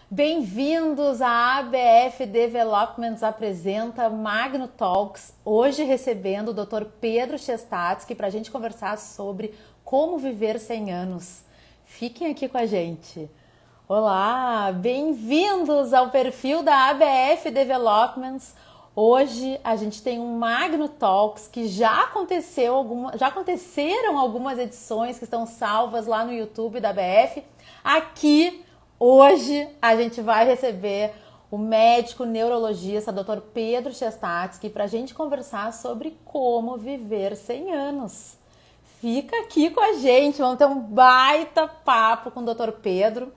Bem-vindos à ABF Developments apresenta Magno Talks, hoje recebendo o Dr. Pedro Chestatsky para a gente conversar sobre como viver 100 anos. Fiquem aqui com a gente. Olá, bem-vindos ao perfil da ABF Developments. Hoje a gente tem um Magno Talks que já aconteceram algumas edições que estão salvas lá no YouTube da ABF. Aqui, hoje, a gente vai receber o médico neurologista Dr. Pedro Chestatsky para a gente conversar sobre como viver 100 anos. Fica aqui com a gente, vamos ter um baita papo com o Dr. Pedro.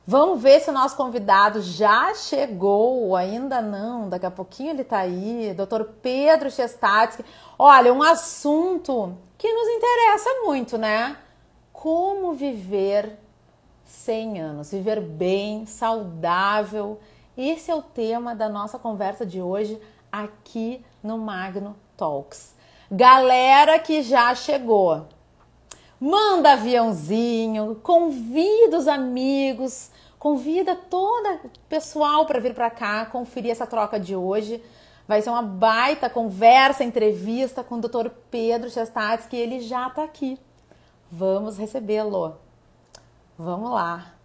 Vamos ver se o nosso convidado já chegou ou ainda não. Daqui a pouquinho ele está aí. Dr. Pedro Chestatsky. Olha, um assunto que nos interessa muito, né? Como viver 100 anos. Viver bem, saudável. Esse é o tema da nossa conversa de hoje aqui no Magno Talks. Galera que já chegou. Manda aviãozinho, convida os amigos, convida todo o pessoal para vir para cá conferir essa troca de hoje. Vai ser uma baita conversa, entrevista com o Dr. Pedro Chestatsky, ele já está aqui. Vamos recebê-lo. Vamos lá.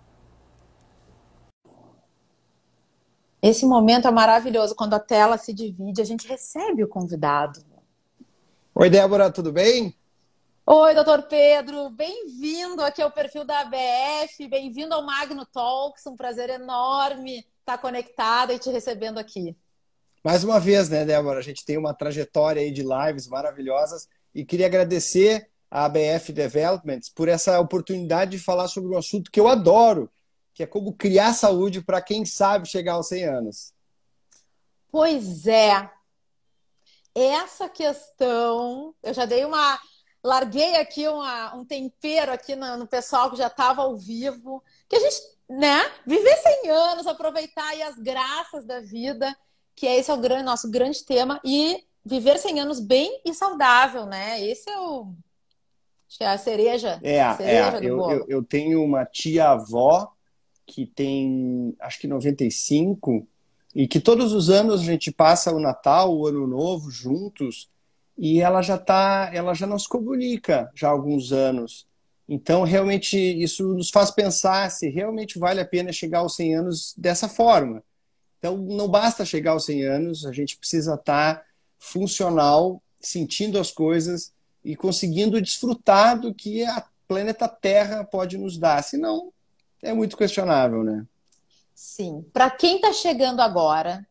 Esse momento é maravilhoso, quando a tela se divide, a gente recebe o convidado. Oi, Débora, tudo bem? Oi, doutor Pedro, bem-vindo aqui ao perfil da ABF, bem-vindo ao Magno Talks, um prazer enorme estar conectada e te recebendo aqui. Mais uma vez, né, Débora, a gente tem uma trajetória aí de lives maravilhosas e queria agradecer a ABF Developments por essa oportunidade de falar sobre um assunto que eu adoro, que é como criar saúde para quem sabe chegar aos 100 anos. Pois é, essa questão, eu já dei uma... Larguei aqui um tempero aqui no pessoal que já estava ao vivo. Que a gente, né? Viver 100 anos, aproveitar aí as graças da vida, que esse é o nosso grande tema. E viver 100 anos bem e saudável, né? Esse é o... Acho que é a cereja do bolo. Eu tenho uma tia-avó que tem, acho que 95, e que todos os anos a gente passa o Natal, o Ano Novo juntos. E ela já não se comunica já há alguns anos. Então, realmente, isso nos faz pensar se realmente vale a pena chegar aos 100 anos dessa forma. Então, não basta chegar aos 100 anos, a gente precisa estar funcional, sentindo as coisas e conseguindo desfrutar do que a planeta Terra pode nos dar. Senão, é muito questionável, né? Sim. Para quem está chegando agora...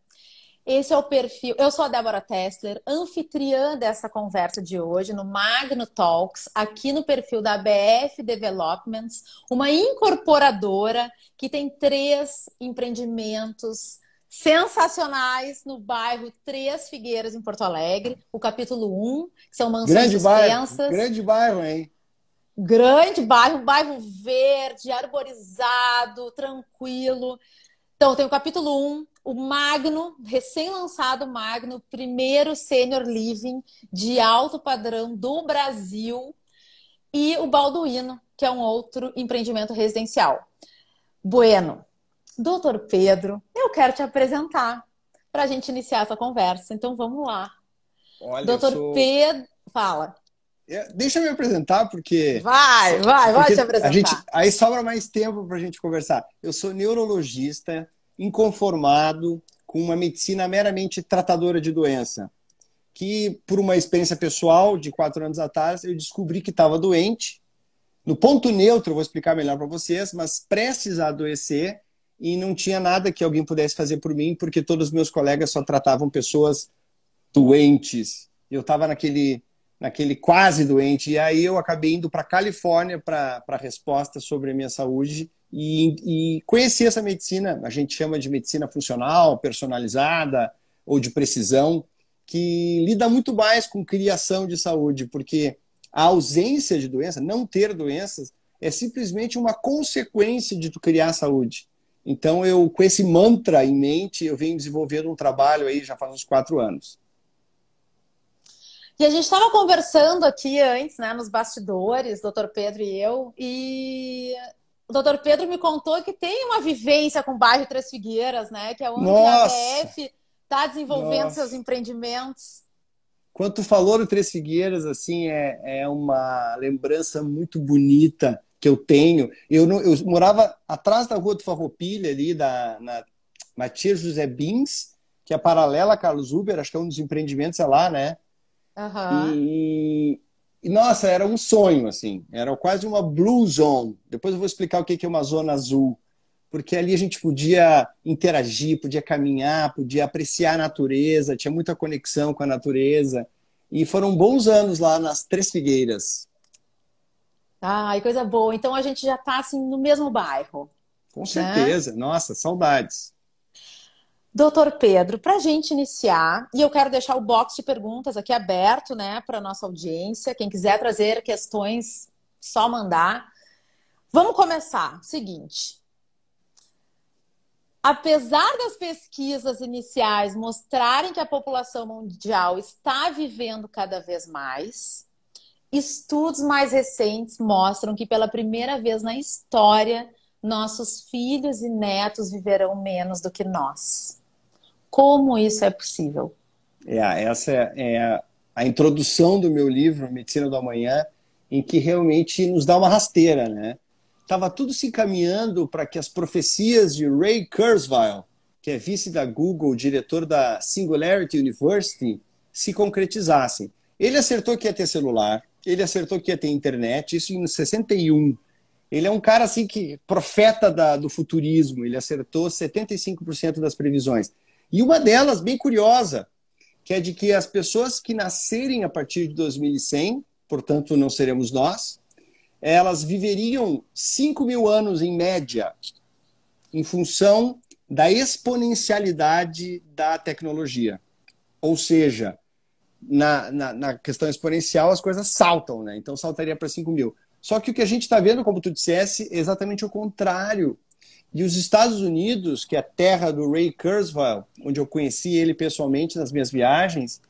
Esse é o perfil. Eu sou a Débora Tessler, anfitriã dessa conversa de hoje no Magno Talks, aqui no perfil da ABF Developments, uma incorporadora que tem 3 empreendimentos sensacionais no bairro Três Figueiras, em Porto Alegre. O capítulo 1, que são mansões extensas. Grande bairro, hein? Grande bairro, um bairro verde, arborizado, tranquilo. Então, tem o capítulo 1, o Magno, recém-lançado Magno, primeiro senior living de alto padrão do Brasil, e o Balduino, que é um outro empreendimento residencial. Bueno, doutor Pedro, eu quero te apresentar para a gente iniciar essa conversa. Então, vamos lá. Olha, doutor Pedro, fala. Deixa eu me apresentar, porque... Vai te apresentar. Aí sobra mais tempo para a gente conversar. Eu sou neurologista, inconformado, com uma medicina meramente tratadora de doença. Que, por uma experiência pessoal de 4 anos atrás, eu descobri que estava doente. No ponto neutro, eu vou explicar melhor para vocês, mas prestes a adoecer, e não tinha nada que alguém pudesse fazer por mim, porque todos os meus colegas só tratavam pessoas doentes. Eu estava naquele quase doente, e aí eu acabei indo para a Califórnia para resposta sobre a minha saúde e conheci essa medicina, a gente chama de medicina funcional, personalizada ou de precisão, que lida muito mais com criação de saúde, porque a ausência de doença, não ter doenças, é simplesmente uma consequência de tu criar saúde. Então, eu, com esse mantra em mente, eu venho desenvolvendo um trabalho aí já faz uns 4 anos. E a gente estava conversando aqui antes, né, nos bastidores, doutor Pedro e eu, e o doutor Pedro me contou que tem uma vivência com o bairro Três Figueiras, né? Que é onde a Nossa, ABF está desenvolvendo seus nossa. empreendimentos. Quando tu falou do Três Figueiras, assim, é uma lembrança muito bonita que eu tenho. Eu morava atrás da Rua do Farroupilha, ali, na Matias José Bins, que é paralela a Carlos Uber, acho que é um dos empreendimentos é lá, né? Aham. Nossa, era um sonho, assim. Era quase uma blue zone. Depois eu vou explicar o que é uma zona azul. Porque ali a gente podia interagir, podia caminhar, podia apreciar a natureza, tinha muita conexão com a natureza. E foram bons anos lá nas Três Figueiras. Ai, coisa boa. Então a gente já está assim no mesmo bairro, Com né? certeza. Nossa, saudades. Doutor Pedro, para a gente iniciar, e eu quero deixar o box de perguntas aqui aberto, né, para nossa audiência. Quem quiser trazer questões, só mandar. Vamos começar. Seguinte. Apesar das pesquisas iniciais mostrarem que a população mundial está vivendo cada vez mais, estudos mais recentes mostram que pela primeira vez na história, nossos filhos e netos viverão menos do que nós. Como isso é possível? Essa é a introdução do meu livro, Medicina do Amanhã, em que realmente nos dá uma rasteira, né? Estava tudo se encaminhando para que as profecias de Ray Kurzweil, que é vice da Google, diretor da Singularity University, se concretizassem. Ele acertou que ia ter celular, ele acertou que ia ter internet, isso em 61. Ele é um cara assim que profeta do futurismo, ele acertou 75% das previsões. E uma delas, bem curiosa, que é de que as pessoas que nascerem a partir de 2100, portanto não seremos nós, elas viveriam 5.000 anos em média, em função da exponencialidade da tecnologia. Ou seja, na questão exponencial as coisas saltam, né? Então saltaria para 5.000. Só que o que a gente está vendo, como tu dissesse, é exatamente o contrário. E os Estados Unidos, que é a terra do Ray Kurzweil, onde eu conheci ele pessoalmente nas minhas viagens,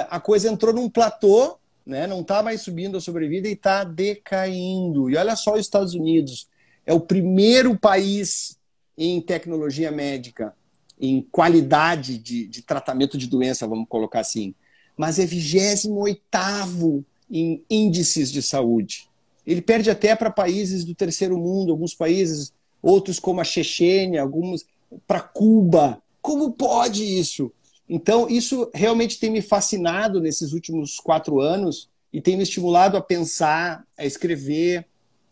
a coisa entrou num platô, né? Não está mais subindo a sobrevida e está decaindo. E olha só os Estados Unidos, é o primeiro país em tecnologia médica, em qualidade de tratamento de doença, vamos colocar assim, mas é 28º em índices de saúde. Ele perde até para países do terceiro mundo, alguns países, outros como a Chechênia, alguns para Cuba. Como pode isso? Então, isso realmente tem me fascinado nesses últimos 4 anos e tem me estimulado a pensar, a escrever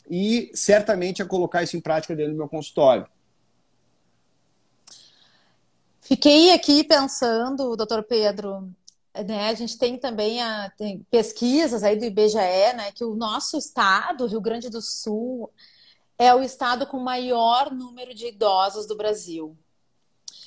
e certamente a colocar isso em prática dentro do meu consultório. Fiquei aqui pensando, doutor Pedro, né, a gente tem também tem pesquisas aí do IBGE, né, que o nosso estado, Rio Grande do Sul, é o estado com maior número de idosos do Brasil.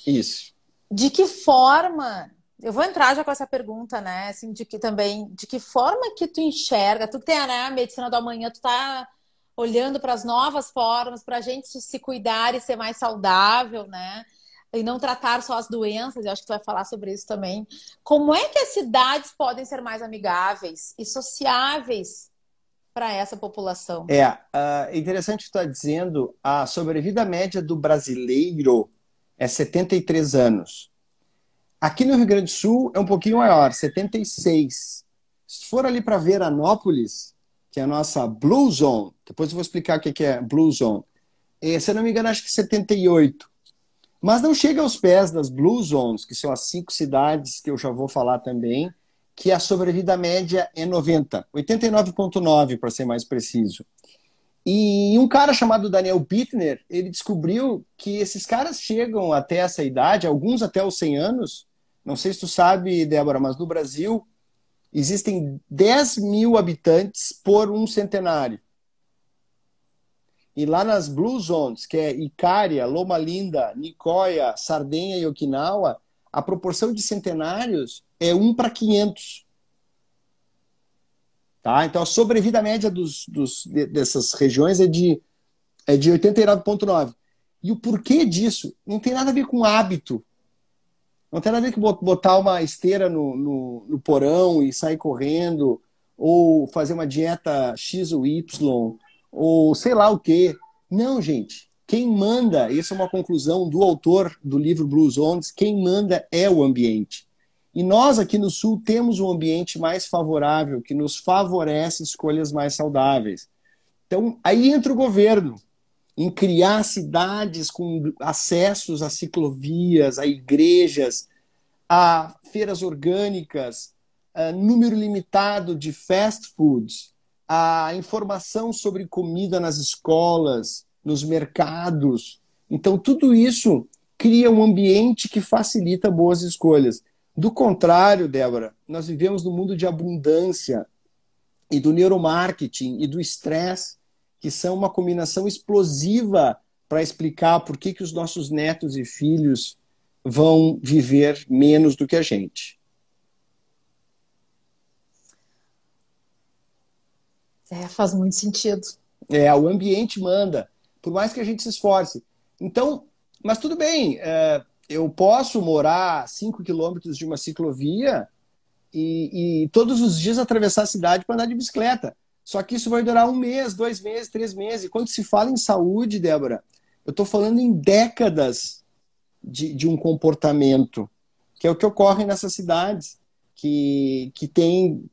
Isso. De que forma, eu vou entrar já com essa pergunta, né, assim, de que forma que tu enxerga, tu que tem, né, a medicina do amanhã, tu tá olhando para as novas formas, para a gente se cuidar e ser mais saudável, né? E não tratar só as doenças, eu acho que tu vai falar sobre isso também. Como é que as cidades podem ser mais amigáveis e sociáveis para essa população? É interessante que tu está dizendo, a sobrevida média do brasileiro é 73 anos. Aqui no Rio Grande do Sul é um pouquinho maior, 76. Se for ali para Veranópolis, que é a nossa Blue Zone, depois eu vou explicar o que é Blue Zone. Se eu não me engano, acho que 78. Mas não chega aos pés das Blue Zones, que são as 5 cidades que eu já vou falar também, que a sobrevida média é 90, 89,9 para ser mais preciso. E um cara chamado Daniel Bittner, ele descobriu que esses caras chegam até essa idade, alguns até os 100 anos. Não sei se tu sabe, Débora, mas no Brasil existem 10.000 habitantes por um centenário. E lá nas Blue Zones, que é Icária, Loma Linda, Nicoya, Sardenha e Okinawa, a proporção de centenários é 1 para 500. Tá? Então a sobrevida média dessas regiões é de 89,9. E o porquê disso não tem nada a ver com hábito. Não tem nada a ver com botar uma esteira no porão e sair correndo, ou fazer uma dieta X ou Y, ou sei lá o quê. Não, gente. Quem manda, essa é uma conclusão do autor do livro Blue Zones, quem manda é o ambiente. E nós aqui no Sul temos um ambiente mais favorável, que nos favorece escolhas mais saudáveis. Então, aí entra o governo, em criar cidades com acessos a ciclovias, a igrejas, a feiras orgânicas, a número limitado de fast foods, a informação sobre comida nas escolas, nos mercados. Então, tudo isso cria um ambiente que facilita boas escolhas. Do contrário, Débora, nós vivemos num mundo de abundância e do neuromarketing e do estresse, que são uma combinação explosiva para explicar por que os nossos netos e filhos vão viver menos do que a gente. Faz muito sentido. O ambiente manda, por mais que a gente se esforce. Então, mas tudo bem, eu posso morar a 5 quilômetros de uma ciclovia e todos os dias atravessar a cidade para andar de bicicleta. Só que isso vai durar 1 mês, 2 meses, 3 meses. E quando se fala em saúde, Débora, eu estou falando em décadas de um comportamento, que é o que ocorre nessas cidades, que tem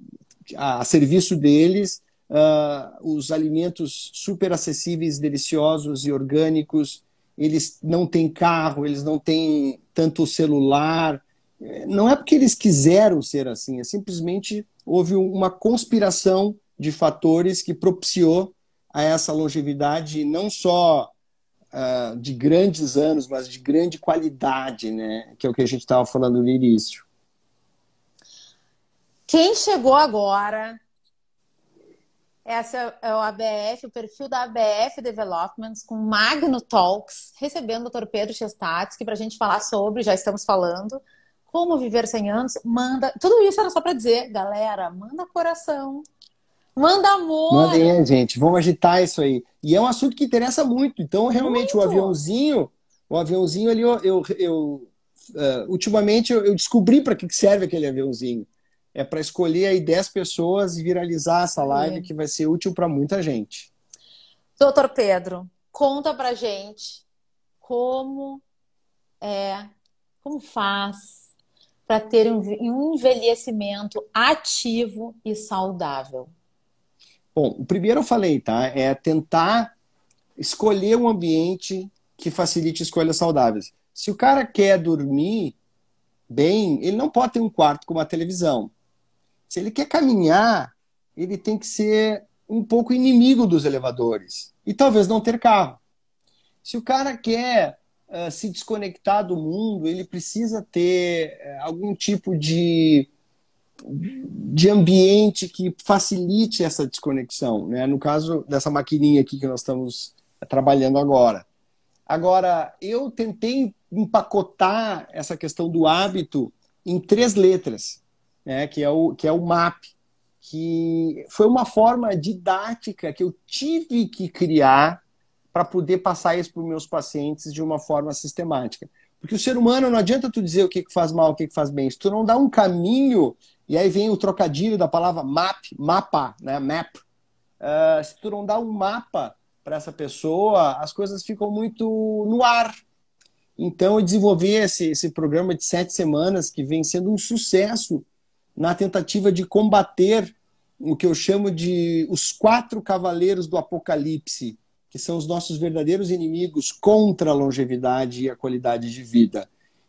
a serviço deles os alimentos super acessíveis, deliciosos e orgânicos. Eles não têm carro, eles não têm tanto celular. Não é porque eles quiseram ser assim, é simplesmente houve uma conspiração de fatores que propiciou a essa longevidade, não só de grandes anos, mas de grande qualidade, né? Que é o que a gente estava falando no início. Quem chegou agora, essa é o ABF, o perfil da ABF Developments, com Magno Talks, recebendo o Dr. Pedro Chestatsky para a gente falar sobre, já estamos falando, como viver 100 anos. Manda, tudo isso era só para dizer, galera, manda coração. Manda amor! Mandem, gente. Vamos agitar isso aí. E é um assunto que interessa muito. Então, realmente, o aviãozinho ali, ultimamente, eu descobri para que serve aquele aviãozinho. É para escolher aí 10 pessoas e viralizar essa live, que vai ser útil para muita gente. Doutor Pedro, conta pra gente como faz para ter um envelhecimento ativo e saudável. Bom, o primeiro eu falei, tá? É tentar escolher um ambiente que facilite escolhas saudáveis. Se o cara quer dormir bem, ele não pode ter um quarto com uma televisão. Se ele quer caminhar, ele tem que ser um pouco inimigo dos elevadores. E talvez não ter carro. Se o cara quer se desconectar do mundo, ele precisa ter algum tipo de ambiente que facilite essa desconexão, né? No caso dessa maquininha aqui que nós estamos trabalhando agora. Agora, eu tentei empacotar essa questão do hábito em 3 letras, né? que é o MAP, que foi uma forma didática que eu tive que criar para poder passar isso para os meus pacientes de uma forma sistemática. Porque o ser humano, não adianta tu dizer o que faz mal, o que faz bem. Se tu não dá um caminho, e aí vem o trocadilho da palavra mapa, né? Map. Se tu não dá um mapa para essa pessoa, as coisas ficam muito no ar. Então eu desenvolvi esse programa de 7 semanas, que vem sendo um sucesso na tentativa de combater o que eu chamo de os 4 cavaleiros do apocalipse, que são os nossos verdadeiros inimigos contra a longevidade e a qualidade de vida.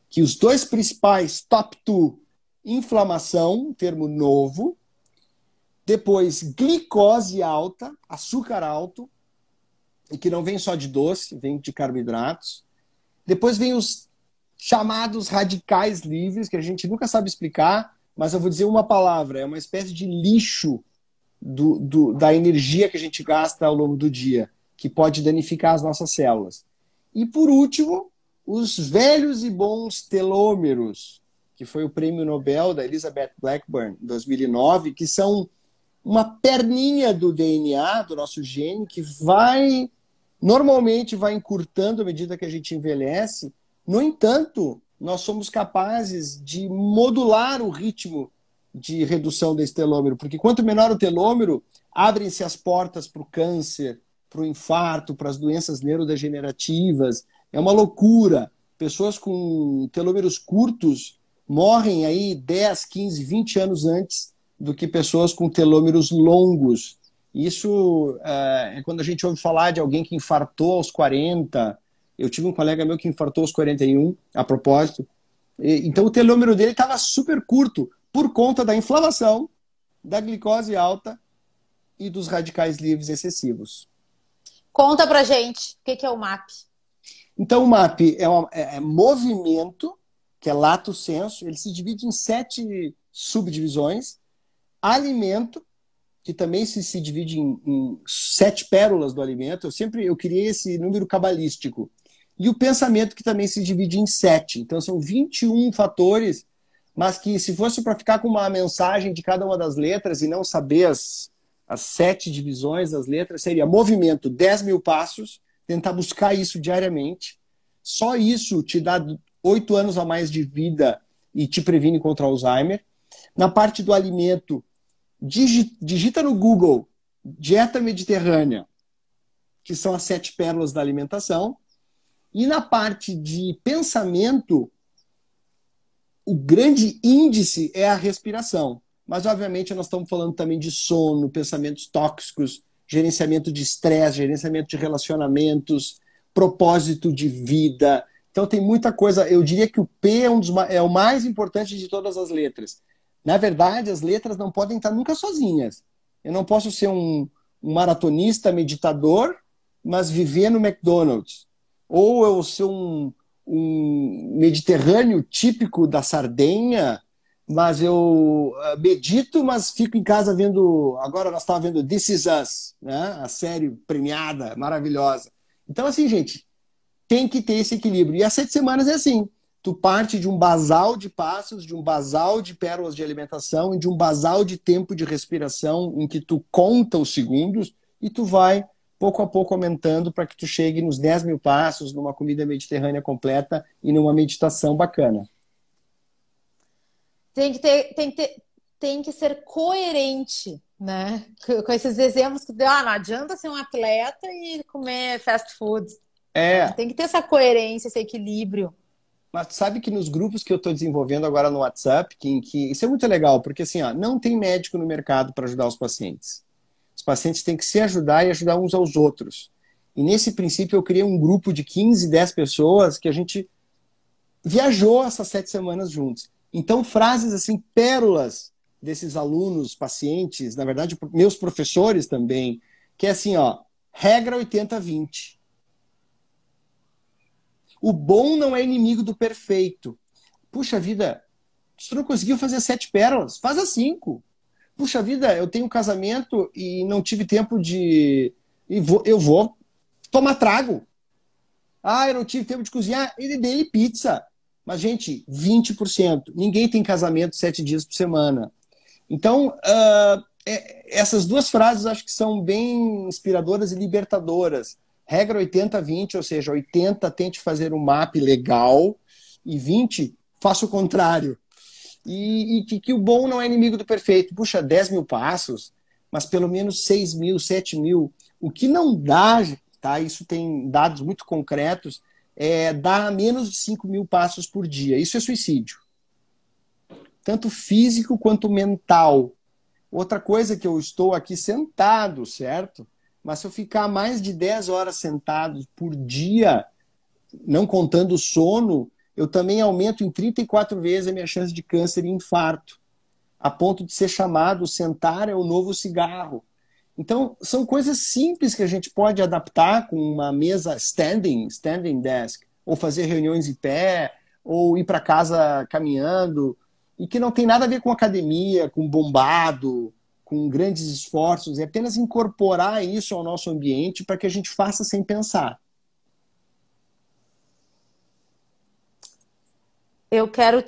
Que os 2 principais, top 2, inflamação, termo novo, depois glicose alta, açúcar alto, e que não vem só de doce, vem de carboidratos. Depois vem os chamados radicais livres, que a gente nunca sabe explicar, mas eu vou dizer uma palavra, é uma espécie de lixo da energia que a gente gasta ao longo do dia, que pode danificar as nossas células. E, por último, os velhos e bons telômeros, que foi o prêmio Nobel da Elizabeth Blackburn, em 2009, que são uma perninha do DNA, do nosso gene, que normalmente vai encurtando à medida que a gente envelhece. No entanto, nós somos capazes de modular o ritmo de redução desse telômero, porque quanto menor o telômero, abrem-se as portas para o câncer, para o infarto, para as doenças neurodegenerativas. É uma loucura. Pessoas com telômeros curtos morrem aí 10, 15, 20 anos antes do que pessoas com telômeros longos. Isso é quando a gente ouve falar de alguém que infartou aos 40. Eu tive um colega meu que infartou aos 41, a propósito. Então o telômero dele estava super curto por conta da inflamação, da glicose alta e dos radicais livres excessivos. Conta pra gente o que é o MAP. Então o MAP é movimento, que é lato sensu, ele se divide em 7 subdivisões. Alimento, que também se divide em 7 pérolas do alimento. Eu criei esse número cabalístico. E o pensamento, que também se divide em 7. Então são 21 fatores, mas que se fosse para ficar com uma mensagem de cada uma das letras e não saber as 7 divisões das letras, seria movimento, 10 mil passos, tentar buscar isso diariamente. Só isso te dá 8 anos a mais de vida e te previne contra Alzheimer. Na parte do alimento, digita no Google dieta mediterrânea, que são as 7 pérolas da alimentação. E na parte de pensamento, o grande índice é a respiração. Mas, obviamente, nós estamos falando também de sono, pensamentos tóxicos, gerenciamento de estresse, gerenciamento de relacionamentos, propósito de vida. Então, tem muita coisa. Eu diria que o P é o mais importante de todas as letras. Na verdade, as letras não podem estar nunca sozinhas. Eu não posso ser um maratonista, meditador, mas viver no McDonald's. Ou eu ser um mediterrâneo típico da Sardenha, mas eu medito, mas fico em casa vendo... Agora nós estávamos vendo This Is Us, né? A série premiada, maravilhosa. Então, assim, gente, tem que ter esse equilíbrio. E as 7 semanas é assim. Tu parte de um basal de passos, de um basal de pérolas de alimentação e de um basal de tempo de respiração em que tu conta os segundos e tu vai pouco a pouco aumentando para que tu chegue nos 10 mil passos, numa comida mediterrânea completa e numa meditação bacana. Tem que ser coerente, né? Com esses exemplos que deu. Não adianta ser um atleta e comer fast food. Tem que ter essa coerência, esse equilíbrio. Mas sabe que nos grupos que eu estou desenvolvendo agora no WhatsApp, isso é muito legal, porque assim, não tem médico no mercado para ajudar os pacientes. Os pacientes têm que se ajudar e ajudar uns aos outros. E nesse princípio eu criei um grupo de 15, 10 pessoas que a gente viajou essas 7 semanas juntos. Então, frases assim, pérolas desses alunos, pacientes, na verdade, meus professores também, que é assim, regra 80-20. O bom não é inimigo do perfeito. Puxa vida, se tu não conseguiu fazer 7 pérolas, faz as 5. Puxa vida, eu tenho um casamento e não tive tempo de... Eu vou tomar trago. Eu não tive tempo de cozinhar, e dei pizza. Mas, gente, 20%. Ninguém tem casamento 7 dias por semana. Então, essas 2 frases acho que são bem inspiradoras e libertadoras. Regra 80-20, ou seja, 80 tente fazer um MAP legal e 20 faça o contrário. E que o bom não é inimigo do perfeito. Puxa, 10 mil passos, mas pelo menos 6 mil, 7 mil. O que não dá, tá? Isso tem dados muito concretos, dá menos de 5 mil passos por dia. Isso é suicídio. Tanto físico quanto mental. Outra coisa que eu estou aqui sentado, certo? Mas se eu ficar mais de 10 horas sentado por dia, não contando o sono, eu também aumento em 34 vezes a minha chance de câncer e infarto, a ponto de ser chamado sentar é o novo cigarro. Então, são coisas simples que a gente pode adaptar com uma mesa standing desk, ou fazer reuniões em pé, ou ir para casa caminhando, e que não tem nada a ver com academia, com bombado, com grandes esforços, é apenas incorporar isso ao nosso ambiente para que a gente faça sem pensar. Eu quero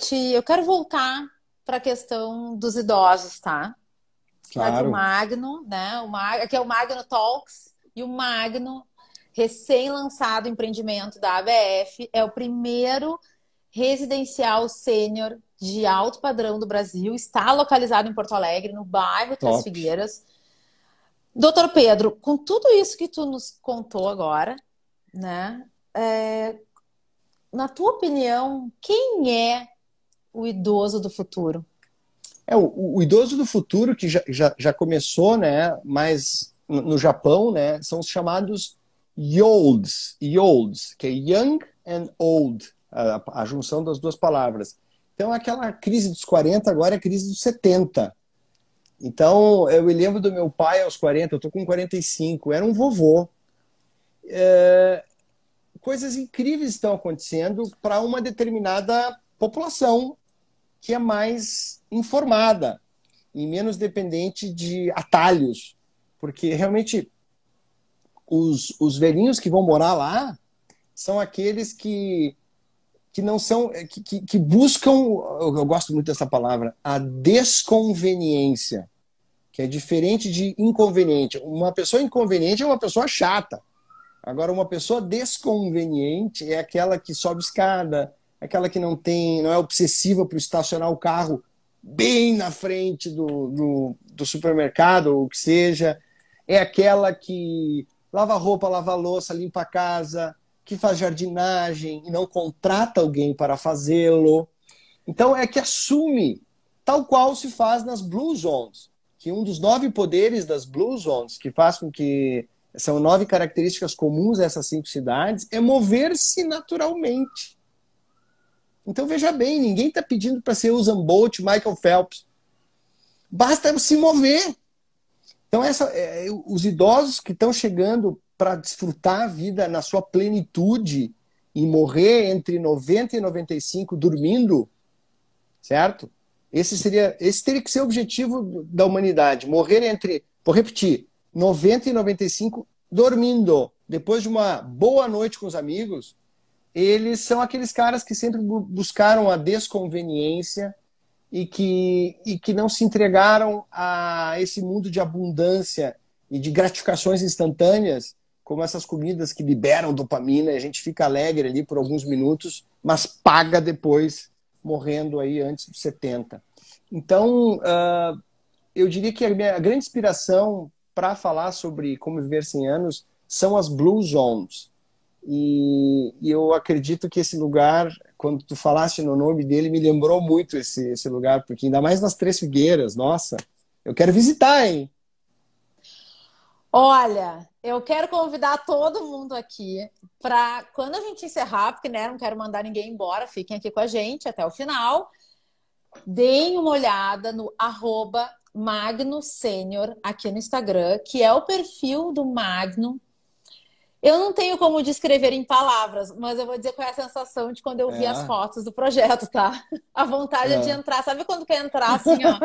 voltar para a questão dos idosos, tá? Claro. O Magno, né? Aqui é o Magno Talks, e o Magno, recém-lançado empreendimento da ABF, é o primeiro residencial sênior de alto padrão do Brasil. Está localizado em Porto Alegre, no bairro Três Figueiras. Doutor Pedro, com tudo isso que tu nos contou agora, né? Na tua opinião, quem é o idoso do futuro? O idoso do futuro, que já começou, né, mas no Japão, né, são os chamados Yolds, que é Young and Old, a junção das duas palavras. Então, aquela crise dos 40 agora é a crise dos 70. Então, eu me lembro do meu pai aos 40, eu estou com 45, era um vovô. Coisas incríveis estão acontecendo para uma determinada população que é mais informada e menos dependente de atalhos. Porque, realmente, os velhinhos que vão morar lá são aqueles que não são, que buscam, eu gosto muito dessa palavra, a desconveniência, que é diferente de inconveniente. Uma pessoa inconveniente é uma pessoa chata. Agora, uma pessoa desconveniente é aquela que sobe escada, aquela que não é obsessiva por estacionar o carro bem na frente do supermercado, ou o que seja. É aquela que lava roupa, lava louça, limpa a casa, que faz jardinagem e não contrata alguém para fazê-lo. Então, é que assume, tal qual se faz nas Blue Zones, que um dos 9 poderes das Blue Zones, que faz com que são 9 características comuns a essas 5 cidades, é mover-se naturalmente. Então, veja bem, ninguém está pedindo para ser Usain Bolt, Michael Phelps. Basta se mover. Então, os idosos que estão chegando para desfrutar a vida na sua plenitude e morrer entre 90 e 95 dormindo, certo? Esse teria que ser o objetivo da humanidade. Morrer vou repetir, 90 e 95 dormindo. Depois de uma boa noite com os amigos, eles são aqueles caras que sempre buscaram a desconveniência e que não se entregaram a esse mundo de abundância e de gratificações instantâneas, como essas comidas que liberam dopamina, e a gente fica alegre ali por alguns minutos, mas paga depois, morrendo aí antes dos 70. Então, eu diria que a minha grande inspiração para falar sobre como viver 100 anos são as Blue Zones. E eu acredito que esse lugar, quando tu falaste no nome dele, me lembrou muito esse lugar, porque ainda mais nas Três Figueiras, nossa, eu quero visitar, hein? Olha, eu quero convidar todo mundo aqui para, quando a gente encerrar, porque né, não quero mandar ninguém embora, fiquem aqui com a gente até o final, deem uma olhada no @MagnoSenior aqui no Instagram, que é o perfil do Magno. Eu não tenho como descrever em palavras, mas eu vou dizer qual é a sensação de quando eu vi as fotos do projeto, tá? A vontade de entrar. Sabe quando quer entrar assim, ó?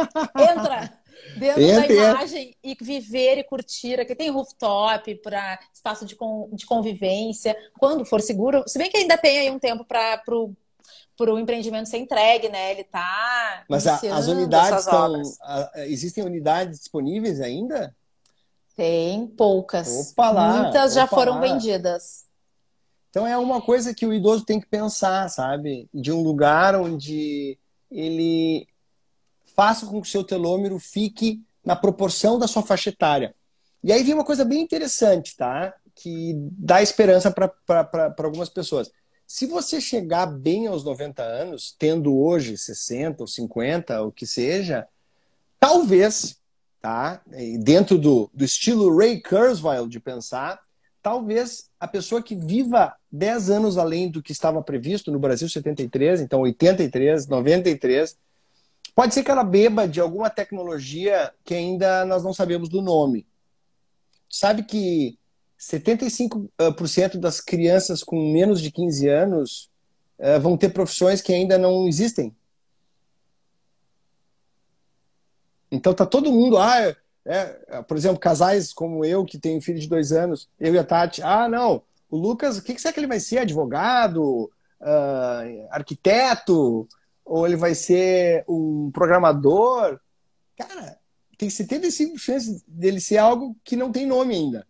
Entra dentro da imagem e viver e curtir. Aqui tem rooftop para espaço de convivência, quando for seguro. Se bem que ainda tem aí um tempo para o empreendimento ser entregue, né? Ele tá Mas as unidades existem unidades disponíveis ainda? Tem poucas. Opa lá, muitas já foram vendidas. Então é uma coisa que o idoso tem que pensar, sabe? De um lugar onde ele faça com que o seu telômero fique na proporção da sua faixa etária. E aí vem uma coisa bem interessante, tá? Que dá esperança para algumas pessoas. Se você chegar bem aos 90 anos, tendo hoje 60 ou 50, o que seja, talvez... Tá? Dentro do estilo Ray Kurzweil de pensar, talvez a pessoa que viva 10 anos além do que estava previsto no Brasil 73, então 83, 93, pode ser que ela beba de alguma tecnologia que ainda nós não sabemos do nome. Sabe que 75% das crianças com menos de 15 anos vão ter profissões que ainda não existem? Então tá todo mundo, por exemplo, casais como eu, que tenho um filho de 2 anos, eu e a Tati, não, o Lucas, o que será que ele vai ser? Advogado? Arquiteto? Ou ele vai ser um programador? Cara, tem 75 chances dele ser algo que não tem nome ainda.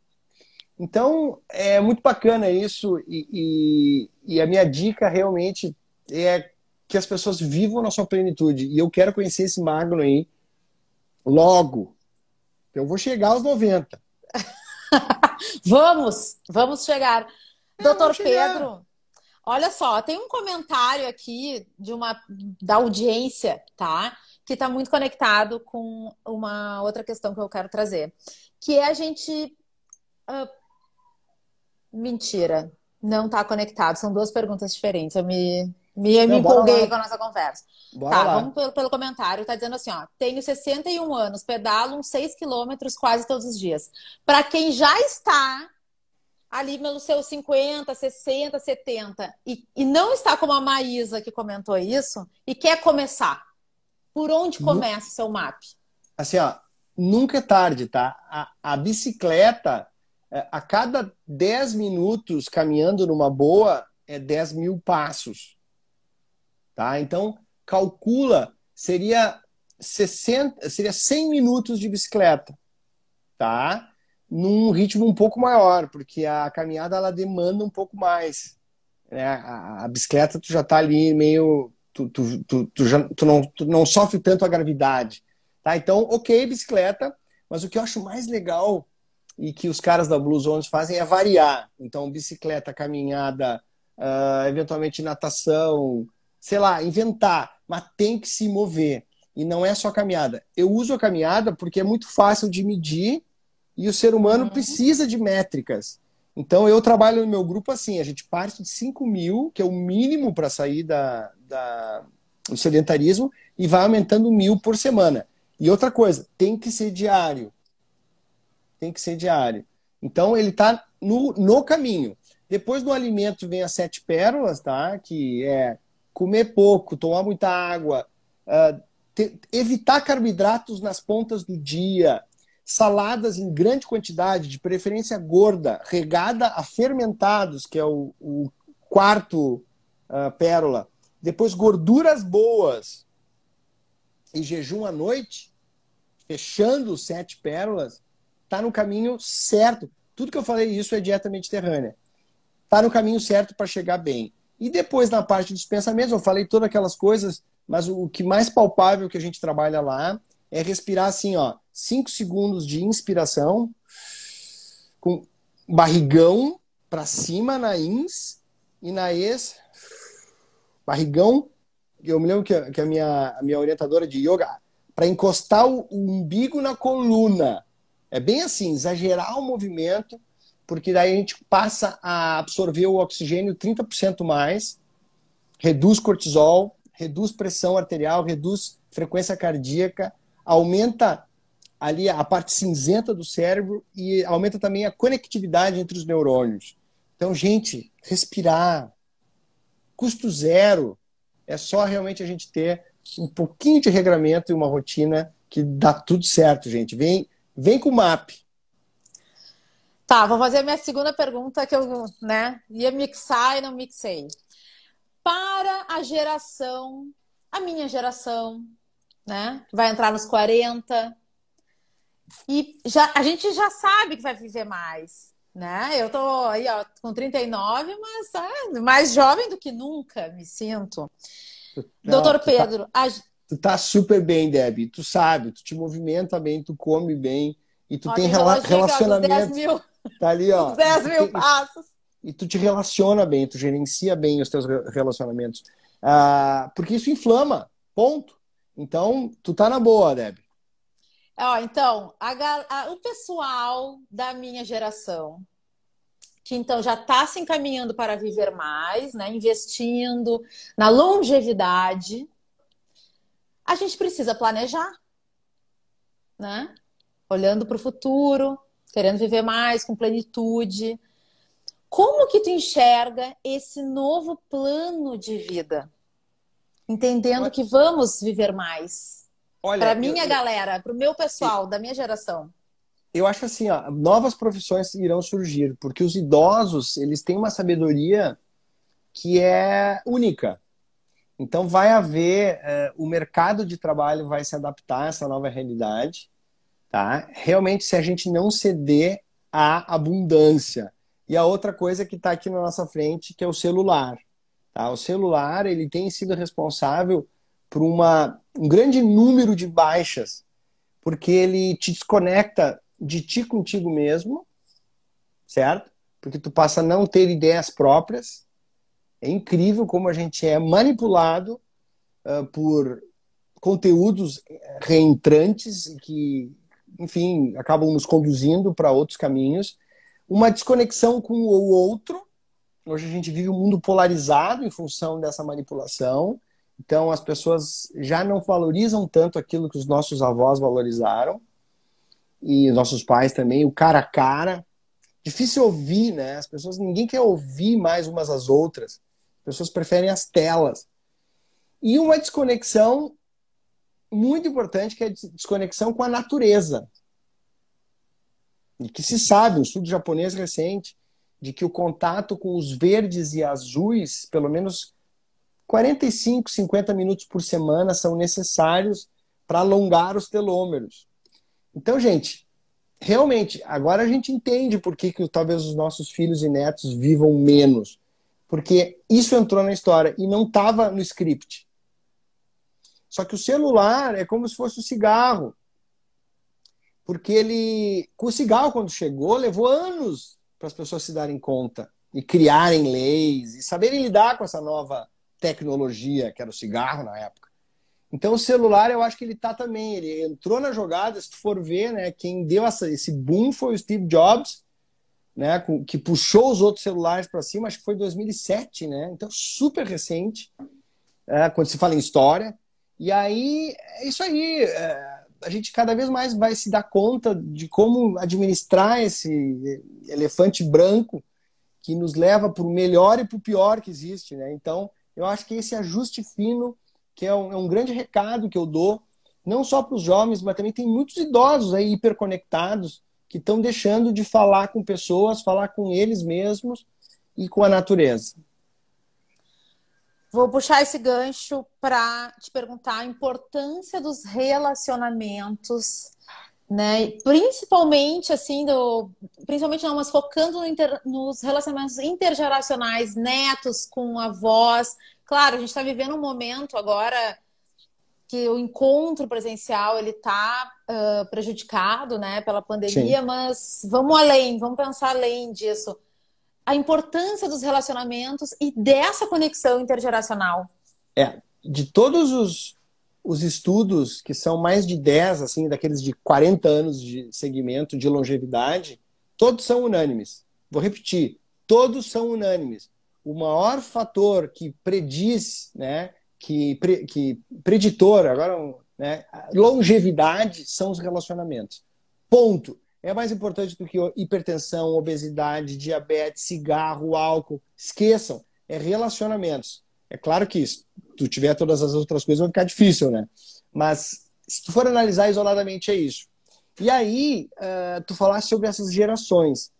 Então, é muito bacana isso e a minha dica realmente é que as pessoas vivam na sua plenitude. E eu quero conhecer esse Magno aí, logo. Eu vou chegar aos 90. Vamos chegar. Vamos Doutor chegar. Pedro, olha só, tem um comentário aqui da audiência, tá? Que está muito conectado com uma outra questão que eu quero trazer, que é a gente. ah, Mentira, não está conectado. São duas perguntas diferentes. Eu me Não, bora empolguei lá. com a nossa conversa. Bora Tá, vamos lá. pelo comentário. Está dizendo assim, ó. Tenho 61 anos, pedalo uns 6 quilômetros quase todos os dias. Para quem já está ali pelos seus 50, 60, 70 e não está como a Maísa que comentou isso e quer começar, por onde Nu- começa o seu MAP? Assim, ó, nunca é tarde, tá? A bicicleta, a cada 10 minutos caminhando numa boa, é 10.000 passos, tá? Então, calcula, seria 100 minutos de bicicleta, tá? Num ritmo um pouco maior, porque a caminhada ela demanda um pouco mais, né? A bicicleta tu já tá ali meio tu não sofre tanto a gravidade, tá? Então, ok, bicicleta, mas o que eu acho mais legal e que os caras da Blue Zones fazem é variar. Então, bicicleta, caminhada, eventualmente natação, sei lá, inventar, mas tem que se mover. E não é só caminhada. Eu uso a caminhada porque é muito fácil de medir e o ser humano Uhum. precisa de métricas. Então, eu trabalho no meu grupo assim, a gente parte de 5.000, que é o mínimo para sair do sedentarismo, e vai aumentando 1.000 por semana. E outra coisa, tem que ser diário. Tem que ser diário. Então, ele está no caminho. Depois do alimento vem as 7 pérolas, tá? Que é comer pouco, tomar muita água, evitar carboidratos nas pontas do dia, saladas em grande quantidade, de preferência gorda, regada a fermentados, que é o quarto pérola. Depois, gorduras boas e jejum à noite, fechando os 7 pérolas, tá no caminho certo. Tudo que eu falei isso é dieta mediterrânea. Tá no caminho certo para chegar bem. E depois, na parte dos pensamentos, eu falei todas aquelas coisas, mas o que mais palpável que a gente trabalha lá é respirar assim, ó, 5 segundos de inspiração, com barrigão para cima na ins e na ex, barrigão. Eu me lembro que a minha orientadora de yoga, para encostar o umbigo na coluna. É bem assim, exagerar o movimento, porque daí a gente passa a absorver o oxigênio 30% mais, reduz cortisol, reduz pressão arterial, reduz frequência cardíaca, aumenta ali a parte cinzenta do cérebro e aumenta também a conectividade entre os neurônios. Então, gente, respirar, custo zero, é só realmente a gente ter um pouquinho de regramento e uma rotina que dá tudo certo, gente. Vem com o MAP. Tá, vou fazer a minha segunda pergunta que eu, né, ia mixar e não mixei. Para a minha geração, né, que vai entrar nos 40 e a gente já sabe que vai viver mais, né? Eu tô aí, ó, com 39, mas mais jovem do que nunca me sinto. Não, Doutor Pedro, tu tá super bem, Debbie. Tu sabe, tu te movimenta bem, tu come bem e tu ó, tem tem reloginho aqui, ó, dos 10 relacionamento. mil, Tá ali, dos ó. 10 mil passos. E tu te relaciona bem, tu gerencia bem os teus relacionamentos. Porque isso inflama, ponto. Então, tu tá na boa, Debbie. Ó, então, o pessoal da minha geração, que então já está se encaminhando para viver mais, né, investindo na longevidade, a gente precisa planejar, né? Olhando para o futuro, querendo viver mais com plenitude. Como que tu enxerga esse novo plano de vida? Entendendo que vamos viver mais. Para Olha, minha galera, para o meu pessoal da minha geração. eu acho assim, ó, novas profissões irão surgir, porque os idosos, eles têm uma sabedoria que é única. Então vai haver, o mercado de trabalho vai se adaptar a essa nova realidade, tá? Realmente, se a gente não ceder à abundância. E a outra coisa que está aqui na nossa frente, que é o celular. Tá? O celular, ele tem sido responsável por um grande número de baixas, porque ele te desconecta de ti contigo mesmo, certo? Porque tu passa a não ter ideias próprias. É incrível como a gente é manipulado por conteúdos reentrantes que, enfim, acabam nos conduzindo para outros caminhos. Uma desconexão com o outro. Hoje a gente vive um mundo polarizado em função dessa manipulação. Então as pessoas já não valorizam tanto aquilo que os nossos avós valorizaram. E nossos pais também, o cara a cara. Difícil ouvir, né? As pessoas, ninguém quer ouvir mais umas às outras. As pessoas preferem as telas. E uma desconexão muito importante, que é a desconexão com a natureza. E que se sabe, um estudo japonês recente, de que o contato com os verdes e azuis, pelo menos 45, 50 minutos por semana, são necessários para alongar os telômeros. Então, gente, realmente, agora a gente entende por que talvez os nossos filhos e netos vivam menos. Porque isso entrou na história e não estava no script. Só que o celular é como se fosse o cigarro. Porque ele, com o cigarro, quando chegou, levou anos para as pessoas se darem conta e criarem leis e saberem lidar com essa nova tecnologia, que era o cigarro na época. Então o celular, eu acho que ele tá também, ele entrou na jogada. Se tu for ver, né, quem deu esse boom foi o Steve Jobs, né, que puxou os outros celulares para cima, acho que foi em 2007, né? Então super recente, quando se fala em história. E aí, é isso aí, a gente cada vez mais vai se dar conta de como administrar esse elefante branco que nos leva para o melhor e para o pior que existe, né? Então, eu acho que esse ajuste fino, que é um grande recado que eu dou, não só para os jovens, mas também tem muitos idosos aí hiperconectados que estão deixando de falar com pessoas, falar com eles mesmos e com a natureza. Vou puxar esse gancho para te perguntar a importância dos relacionamentos, né? Principalmente assim, principalmente não, mas focando nos relacionamentos intergeracionais, netos com avós. Claro, a gente está vivendo um momento agora que o encontro presencial ele está prejudicado, né, pela pandemia. Sim. Mas vamos além, vamos pensar além disso. A importância dos relacionamentos e dessa conexão intergeracional. De todos os estudos, que são mais de 10, assim, daqueles de 40 anos de segmento de longevidade, todos são unânimes. Vou repetir, todos são unânimes. O maior fator que prediz, né, que preditor, agora, né, longevidade são os relacionamentos. Ponto. É mais importante do que hipertensão, obesidade, diabetes, cigarro, álcool. Esqueçam, é relacionamentos. É claro que se tu tiver todas as outras coisas vai ficar difícil, né? Mas se tu for analisar isoladamente é isso. E aí, tu falaste sobre essas gerações.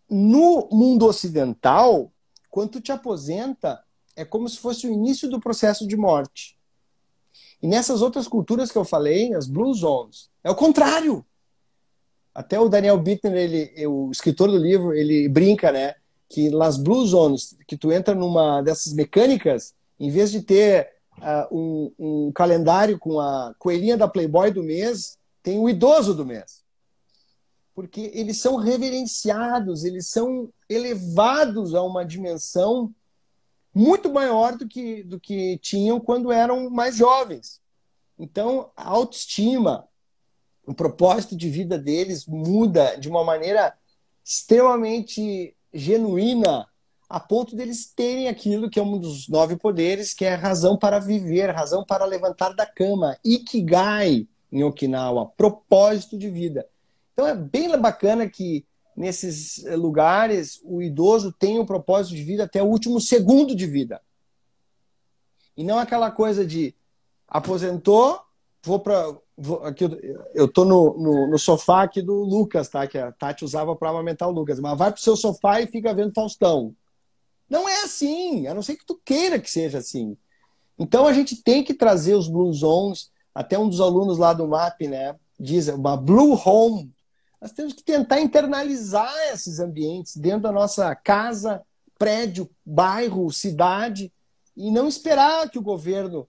No mundo ocidental, quando tu te aposenta, é como se fosse o início do processo de morte. E nessas outras culturas que eu falei, as Blue Zones, é o contrário. Até o Daniel Bittner, o escritor do livro, ele brinca, né, que nas Blue Zones, que tu entra numa dessas mecânicas, em vez de ter um calendário com a coelhinha da Playboy do mês, tem o idoso do mês. Porque eles são reverenciados, eles são elevados a uma dimensão muito maior do que tinham quando eram mais jovens. Então, a autoestima, o propósito de vida deles muda de uma maneira extremamente genuína, a ponto deles terem aquilo que é um dos 9 poderes, que é razão para viver, razão para levantar da cama, Ikigai em Okinawa, propósito de vida. Então é bem bacana que nesses lugares o idoso tem um propósito de vida até o último segundo de vida. E não aquela coisa de aposentou, aqui eu tô no sofá aqui do Lucas, tá? Que a Tati usava para amamentar o Lucas. Mas vai pro seu sofá e fica vendo Faustão. Não é assim, a não ser que tu queira que seja assim. Então a gente tem que trazer os Blue Zones. Até um dos alunos lá do MAP, né, diz uma Blue Home. Nós temos que tentar internalizar esses ambientes dentro da nossa casa, prédio, bairro, cidade, e não esperar que o governo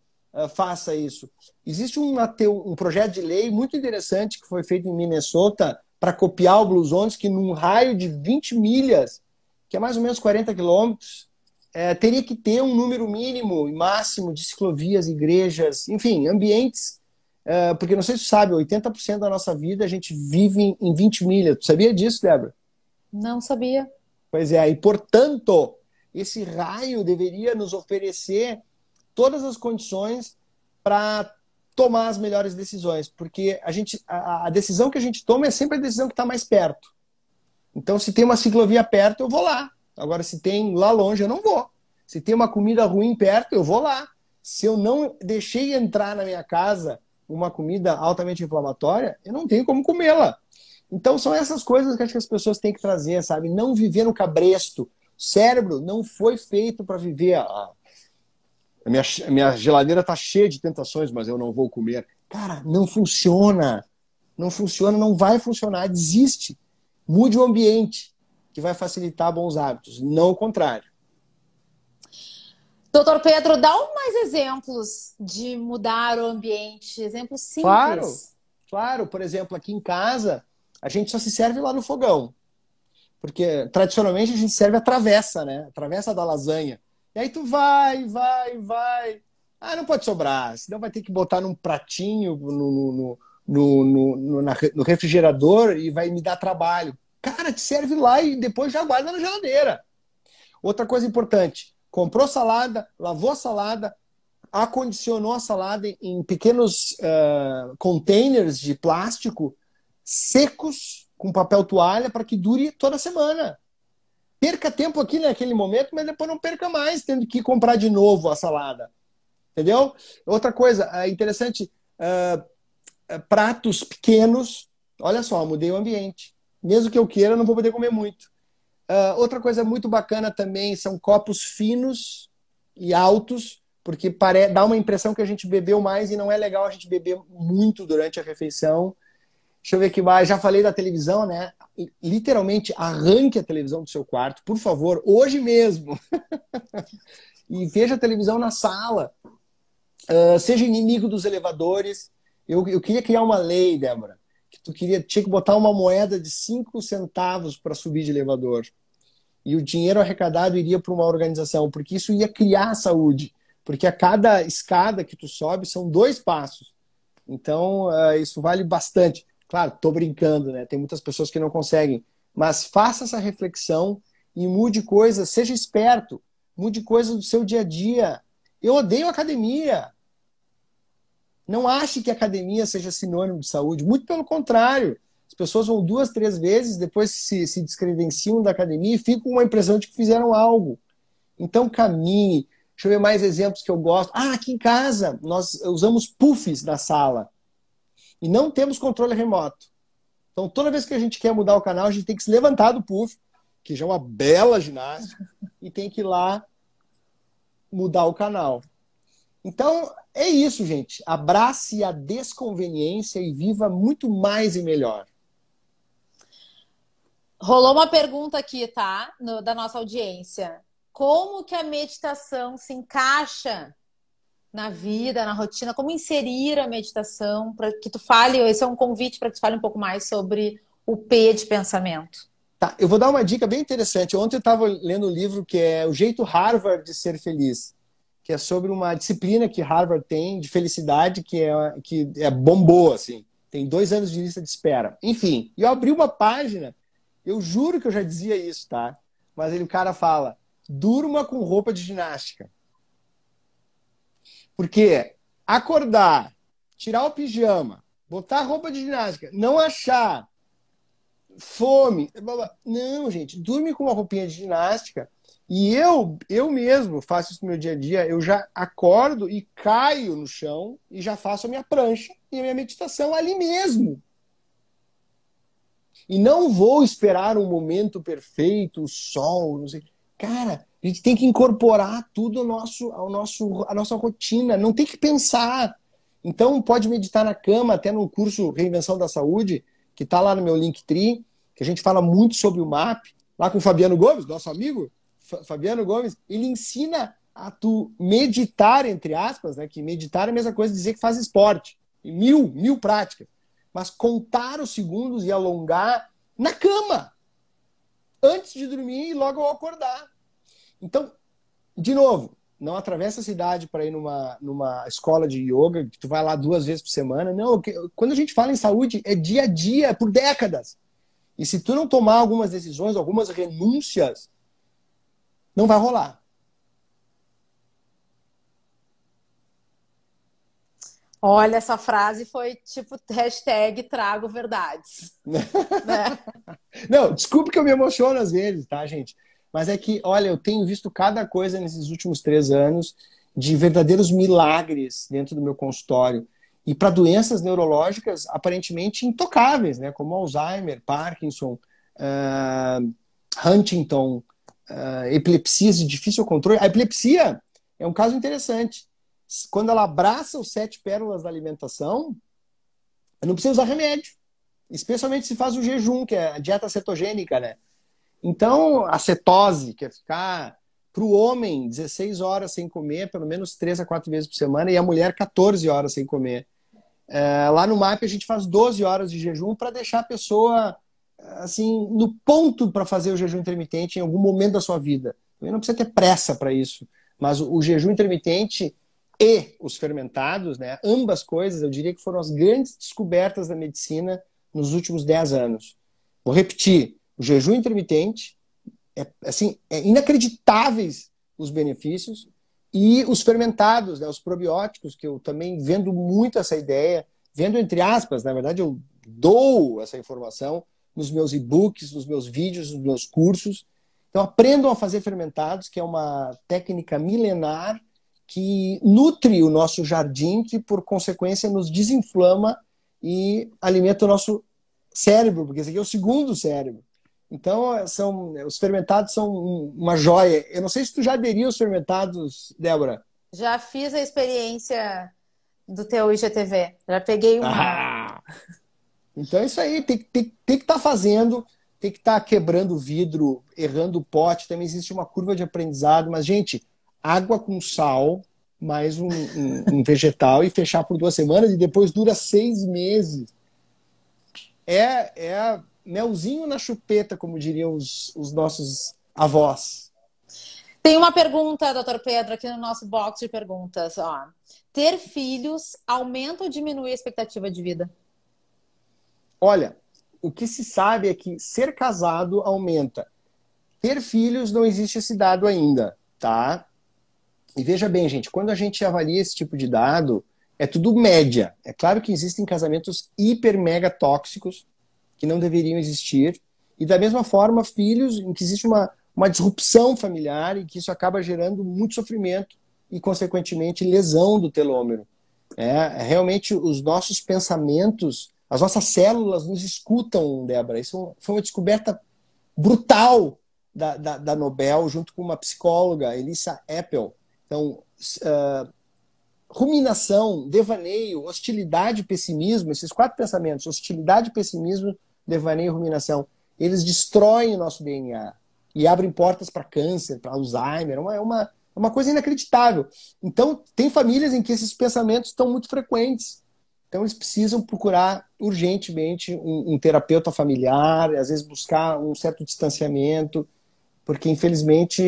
faça isso. Existe um projeto de lei muito interessante que foi feito em Minnesota para copiar o Blues Ondes, que num raio de 20 milhas, que é mais ou menos 40 quilômetros, teria que ter um número mínimo e máximo de ciclovias, igrejas, enfim, ambientes, porque não sei se você sabe, 80% da nossa vida a gente vive em 20 milhas. Tu sabia disso, Débora? Não sabia. Pois é, e portanto, esse raio deveria nos oferecer todas as condições para tomar as melhores decisões, porque a decisão que a gente toma é sempre a decisão que está mais perto. Então, se tem uma ciclovia perto, eu vou lá. Agora, se tem lá longe, eu não vou. Se tem uma comida ruim perto, eu vou lá. Se eu não deixei entrar na minha casa uma comida altamente inflamatória, eu não tenho como comê-la. Então, são essas coisas que acho que as pessoas têm que trazer, sabe? Não viver no cabresto. O cérebro não foi feito para viver. A minha geladeira está cheia de tentações, mas eu não vou comer. Cara, não funciona. Não funciona, não vai funcionar. Desiste. Mude o ambiente, que vai facilitar bons hábitos, não o contrário. Doutor Pedro, dá mais exemplos de mudar o ambiente, exemplos simples. Claro. Por exemplo, aqui em casa, a gente só se serve lá no fogão. Porque, tradicionalmente, a gente serve a travessa, né? A travessa da lasanha. E aí tu vai. Ah, não pode sobrar, senão vai ter que botar num pratinho no refrigerador e vai me dar trabalho. Cara, te serve lá e depois já guarda na geladeira. Outra coisa importante, comprou salada, lavou a salada, acondicionou a salada em pequenos containers de plástico secos, com papel toalha, para que dure toda a semana. Perca tempo aqui naquele momento, mas depois não perca mais, tendo que comprar de novo a salada. Entendeu? Outra coisa interessante, pratos pequenos. Olha só, mudei o ambiente. Mesmo que eu queira, não vou poder comer muito. Outra coisa muito bacana também são copos finos e altos, porque dá uma impressão que a gente bebeu mais e não é legal a gente beber muito durante a refeição. Deixa eu ver aqui mais. Já falei da televisão, né? Literalmente, arranque a televisão do seu quarto, por favor, hoje mesmo. E veja a televisão na sala. Seja inimigo dos elevadores. Eu queria criar uma lei, Débora, que tinha que botar uma moeda de 5 centavos para subir de elevador. E o dinheiro arrecadado iria para uma organização, porque isso ia criar saúde. Porque a cada escada que tu sobe são 2 passos. Então, isso vale bastante. Claro, estou brincando, né? Tem muitas pessoas que não conseguem. Mas faça essa reflexão e mude coisas. Seja esperto. Mude coisas do seu dia a dia. Eu odeio academia. Não ache que academia seja sinônimo de saúde. Muito pelo contrário. As pessoas vão 2, 3 vezes, depois se descredenciam da academia e ficam com uma impressão de que fizeram algo. Então caminhe. Deixa eu ver mais exemplos que eu gosto. Aqui em casa nós usamos puffs na sala. E não temos controle remoto. Então toda vez que a gente quer mudar o canal, a gente tem que se levantar do puff, que já é uma bela ginástica, e tem que ir lá mudar o canal. Então, é isso, gente. Abrace a desconveniência e viva muito mais e melhor. Rolou uma pergunta aqui, tá? Da nossa audiência. Como que a meditação se encaixa na vida, na rotina? Como inserir a meditação para que tu fale? Esse é um convite para que tu fale um pouco mais sobre o P de pensamento. Tá, eu vou dar uma dica bem interessante. Ontem eu estava lendo um livro que é O Jeito Harvard de Ser Feliz, que é sobre uma disciplina que Harvard tem de felicidade que bombou, assim. Tem 2 anos de lista de espera. Enfim, eu abri uma página, eu juro que eu já dizia isso, tá? Mas o cara fala, durma com roupa de ginástica. Porque acordar, tirar o pijama, botar a roupa de ginástica, não achar fome, não, gente, durme com uma roupinha de ginástica. E eu mesmo faço isso no meu dia a dia, eu já acordo e caio no chão e já faço a minha prancha e a minha meditação ali mesmo. E não vou esperar um momento perfeito, o sol, não sei. Cara, a gente tem que incorporar tudo à nossa rotina, não tem que pensar. Então pode meditar na cama, até no curso Reinvenção da Saúde, que está lá no meu Linktree, que a gente fala muito sobre o MAP, lá com o Fabiano Gomes, nosso amigo, Fabiano Gomes, ele ensina a tu meditar, entre aspas, né? Que meditar é a mesma coisa de dizer que faz esporte. E mil práticas. mas contar os segundos e alongar na cama, antes de dormir e logo ao acordar. Então, de novo, não atravessa a cidade para ir numa escola de yoga, que tu vai lá 2 vezes por semana. Não, quando a gente fala em saúde, é dia a dia, é por décadas. E se tu não tomar algumas decisões, algumas renúncias, não vai rolar. Olha, essa frase foi tipo hashtag trago verdades. Né? Não, desculpe que eu me emociono às vezes, tá, gente? Mas é que, olha, eu tenho visto cada coisa nesses últimos 3 anos de verdadeiros milagres dentro do meu consultório. E para doenças neurológicas aparentemente intocáveis, né? Como Alzheimer, Parkinson, Huntington, epilepsias de difícil controle. A epilepsia é um caso interessante. Quando ela abraça os 7 pérolas da alimentação, não precisa usar remédio. Especialmente se faz o jejum, que é a dieta cetogênica, né? Então, a cetose, que é ficar, para o homem, 16 horas sem comer, pelo menos 3 a 4 vezes por semana, e a mulher 14 horas sem comer. Lá no MAP a gente faz 12 horas de jejum para deixar a pessoa assim, no ponto para fazer o jejum intermitente em algum momento da sua vida. Não precisa ter pressa para isso, mas o jejum intermitente e os fermentados, né, ambas coisas, eu diria que foram as grandes descobertas da medicina nos últimos 10 anos. Vou repetir, o jejum intermitente, é inacreditáveis os benefícios, e os fermentados, né, os probióticos, que eu também vendo muito essa ideia, vendo entre aspas, na verdade eu dou essa informação nos meus e-books, nos meus vídeos, nos meus cursos. Então aprendam a fazer fermentados, que é uma técnica milenar que nutre o nosso jardim, que por consequência nos desinflama e alimenta o nosso cérebro, porque esse aqui é o segundo cérebro. Então, os fermentados são uma joia. Eu não sei se tu já aderiu aos fermentados, Débora. Já fiz a experiência do teu IGTV. Já peguei uma. Então é isso aí. Tem que estar fazendo, tem que estar quebrando o vidro, errando o pote. Também existe uma curva de aprendizado. Mas, gente, água com sal, mais um vegetal e fechar por 2 semanas e depois dura 6 meses. É melzinho na chupeta, como diriam os nossos avós. Tem uma pergunta, doutor Pedro, aqui no nosso box de perguntas. Ó. Ter filhos aumenta ou diminui a expectativa de vida? Olha, o que se sabe é que ser casado aumenta. Ter filhos não existe esse dado ainda, tá? E veja bem, gente, quando a gente avalia esse tipo de dado, é tudo média. É claro que existem casamentos hiper mega tóxicos que não deveriam existir. E da mesma forma, filhos em que existe uma disrupção familiar e que isso acaba gerando muito sofrimento e, consequentemente, lesão do telômero. Realmente, os nossos pensamentos, as nossas células nos escutam, Débora. Isso foi uma descoberta brutal da Nobel, junto com uma psicóloga, Elissa Epel. Então, ruminação, devaneio, hostilidade e pessimismo, esses 4 pensamentos, hostilidade, pessimismo, devaneio e ruminação, eles destroem o nosso DNA e abrem portas para câncer, para Alzheimer. É uma coisa inacreditável. Então, tem famílias em que esses pensamentos estão muito frequentes. Então, eles precisam procurar urgentemente um terapeuta familiar, às vezes buscar um certo distanciamento, porque, infelizmente,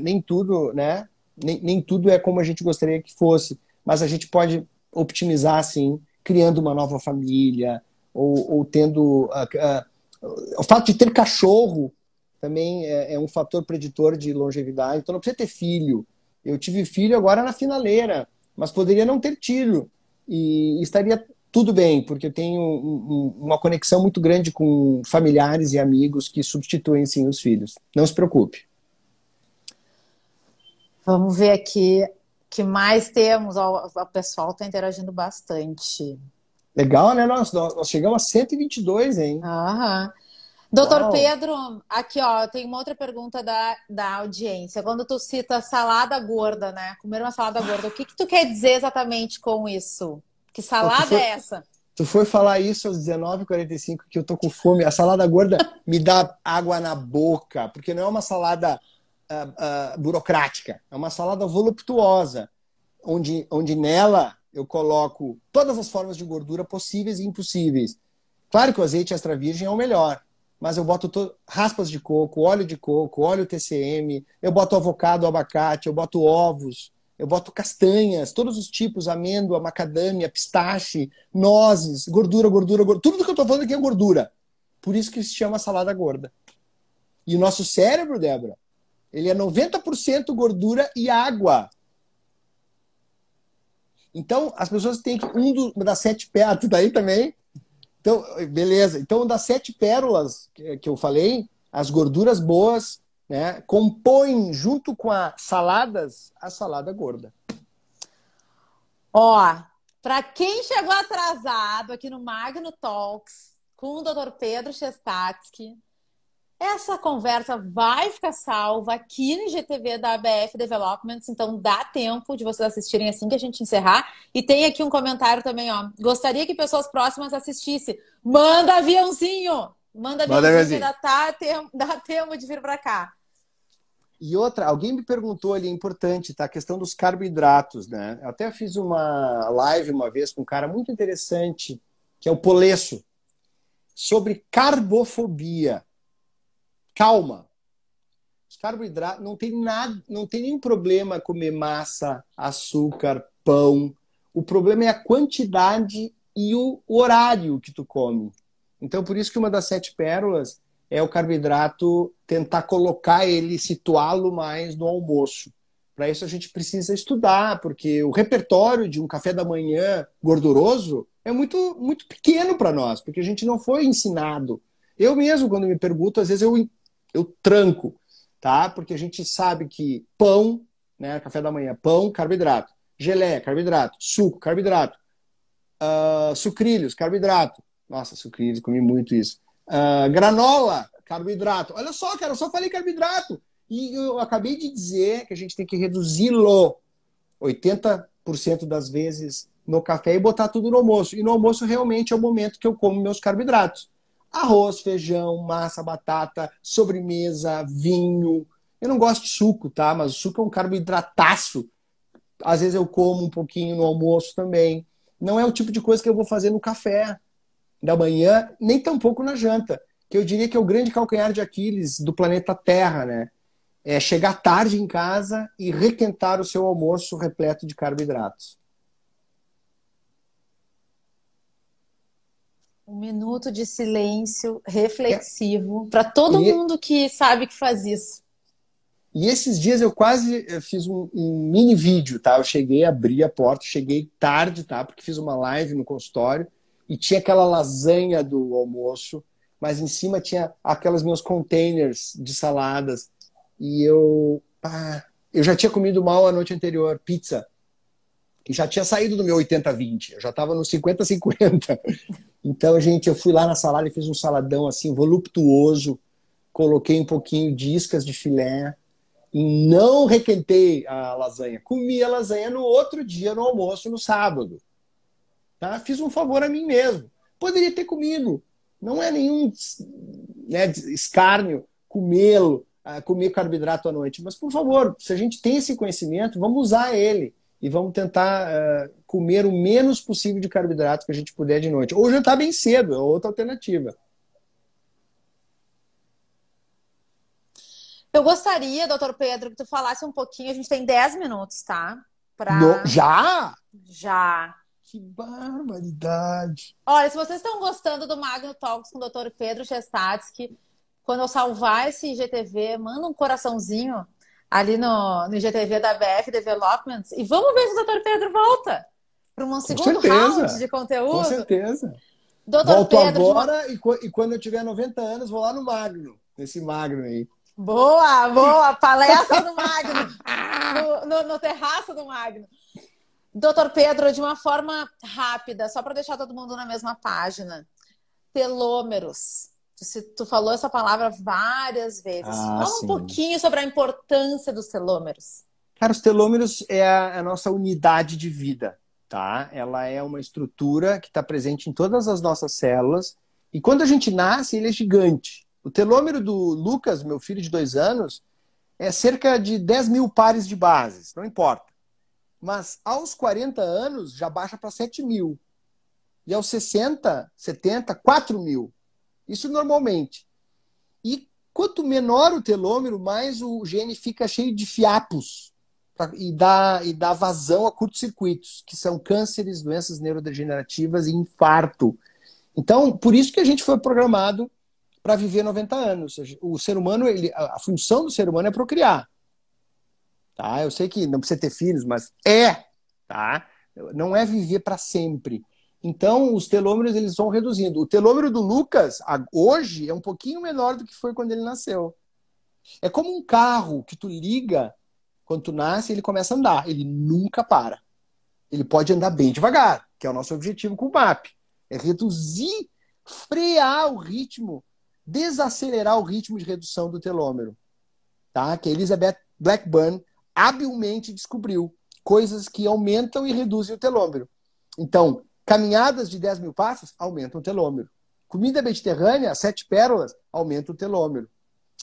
nem tudo, né? Nem tudo é como a gente gostaria que fosse, mas a gente pode optimizar, assim, criando uma nova família, ou tendo... o fato de ter cachorro também é um fator preditor de longevidade, então não precisa ter filho. Eu tive filho agora na finaleira, mas poderia não ter tido, e estaria tudo bem, porque eu tenho uma conexão muito grande com familiares e amigos que substituem, sim, os filhos. Não se preocupe. Vamos ver aqui o que mais temos. O pessoal está interagindo bastante. Legal, né? Nós chegamos a 122, hein? Aham. Doutor Uau. Pedro, aqui ó, tem uma outra pergunta da audiência. Quando tu cita salada gorda, né? Comer uma salada gorda, o que tu quer dizer exatamente com isso? Que salada é essa? Tu foi falar isso às 19h45, que eu tô com fome. A salada gorda me dá água na boca, porque não é uma salada burocrática, é uma salada voluptuosa, onde nela eu coloco todas as formas de gordura possíveis e impossíveis. Claro que o azeite extra virgem é o melhor, mas eu boto raspas de coco, óleo TCM, eu boto avocado, abacate, eu boto ovos, eu boto castanhas, todos os tipos, amêndoa, macadâmia, pistache, nozes, gordura, gordura, gordura. Tudo que eu tô falando aqui é gordura. Por isso que se chama salada gorda. E o nosso cérebro, Débora, ele é 90% gordura e água. Então, as pessoas têm que... Uma das 7 pérolas, tu tá aí também? Então, beleza. Então, das 7 pérolas que eu falei, as gorduras boas, né, compõem, junto com as saladas, a salada gorda. Ó, para quem chegou atrasado aqui no Magno Talks com o Dr. Pedro Chestatsky, essa conversa vai ficar salva aqui no IGTV da ABF Developments, então dá tempo de vocês assistirem assim que a gente encerrar. E tem aqui um comentário também, ó. Gostaria que pessoas próximas assistissem. Manda aviãozinho! Manda aviãozinho, dá tempo de vir para cá. E outra, alguém me perguntou ali, é importante, tá? A questão dos carboidratos, né? Eu até fiz uma live uma vez com um cara muito interessante, que é o Polesso, sobre carbofobia. Calma. Os carboidratos, não tem nada, não tem nenhum problema comer massa, açúcar, pão. O problema é a quantidade e o horário que tu come. Então, por isso que uma das 7 pérolas é o carboidrato, tentar colocar ele, situá-lo mais no almoço. Para isso a gente precisa estudar, porque o repertório de um café da manhã gorduroso é muito, muito pequeno para nós, porque a gente não foi ensinado. Eu mesmo, quando me pergunto, às vezes eu tranco, tá? Porque a gente sabe que pão, né, café da manhã, pão, carboidrato, geleia, carboidrato, suco, carboidrato, sucrilhos, carboidrato. Nossa, sucrilhos, comi muito isso. Granola, carboidrato. Olha só, cara, eu só falei carboidrato. E eu acabei de dizer que a gente tem que reduzi-lo 80% das vezes no café e botar tudo no almoço. E no almoço realmente é o momento que eu como meus carboidratos. Arroz, feijão, massa, batata, sobremesa, vinho. Eu não gosto de suco, tá? Mas o suco é um carboidrataço. Às vezes eu como um pouquinho no almoço também. Não é o tipo de coisa que eu vou fazer no café da manhã, nem tampouco na janta. Que eu diria que é o grande calcanhar de Aquiles do planeta Terra, né? É chegar tarde em casa e requentar o seu almoço repleto de carboidratos. Um minuto de silêncio reflexivo para todo mundo que sabe que faz isso. E esses dias eu quase fiz um mini vídeo, tá? Eu cheguei, abri a porta, cheguei tarde, tá? Porque fiz uma live no consultório e tinha aquela lasanha do almoço, mas em cima tinha aquelas meus containers de saladas. E eu já tinha comido mal a noite anterior, pizza. E já tinha saído do meu 80-20, eu já estava no 50-50. Então, gente, eu fui lá na salada e fiz um saladão assim, voluptuoso, coloquei um pouquinho de iscas de filé e não requentei a lasanha. Comi a lasanha no outro dia, no almoço, no sábado. Tá? Fiz um favor a mim mesmo. Poderia ter comido. Não é nenhum, né, escárnio comer carboidrato à noite. Mas, por favor, se a gente tem esse conhecimento, vamos usar ele. E vamos tentar comer o menos possível de carboidrato que a gente puder de noite. Ou jantar bem cedo, é outra alternativa. Eu gostaria, doutor Pedro, que tu falasse um pouquinho, a gente tem 10 minutos, tá? Já? Já. Que barbaridade. Olha, se vocês estão gostando do Magno Talks com o doutor Pedro Chestatsky, quando eu salvar esse IGTV, manda um coraçãozinho ali no IGTV da BF Developments e vamos ver se o Dr. Pedro volta para um segundo round de conteúdo. Com certeza. Dr. Volto Pedro, agora e quando eu tiver 90 anos vou lá no Magno, nesse Magno aí. Boa, boa, palestra do Magno, no terraço do Magno. Dr. Pedro, de uma forma rápida, só para deixar todo mundo na mesma página. Telômeros. Tu falou essa palavra várias vezes. Fala um pouquinho sobre a importância dos telômeros. Cara, os telômeros é a nossa unidade de vida, tá? Ela é uma estrutura que está presente em todas as nossas células. E quando a gente nasce, ele é gigante. O telômero do Lucas, meu filho de 2 anos, é cerca de 10 mil pares de bases. Não importa. mas aos 40 anos já baixa para 7.000. E aos 60, 70, 4.000. Isso normalmente. E quanto menor o telômero, mais o gene fica cheio de fiapos e dá vazão a curtos-circuitos, que são cânceres, doenças neurodegenerativas e infarto. Então, por isso que a gente foi programado para viver 90 anos. O ser humano, a função do ser humano é procriar. Tá? Eu sei que não precisa ter filhos, mas tá? Não é viver para sempre. Então, os telômeros eles vão reduzindo. O telômero do Lucas, hoje, é um pouquinho menor do que foi quando ele nasceu. É como um carro que tu liga, quando tu nasce, ele começa a andar. Ele nunca para. Ele pode andar bem devagar, que é o nosso objetivo com o MAP. É reduzir, frear o ritmo, desacelerar o ritmo de redução do telômero. Tá? Que a Elizabeth Blackburn habilmente descobriu. Coisas que aumentam e reduzem o telômero. Então, caminhadas de 10.000 passos aumentam o telômero. Comida mediterrânea, 7 pérolas, aumenta o telômero.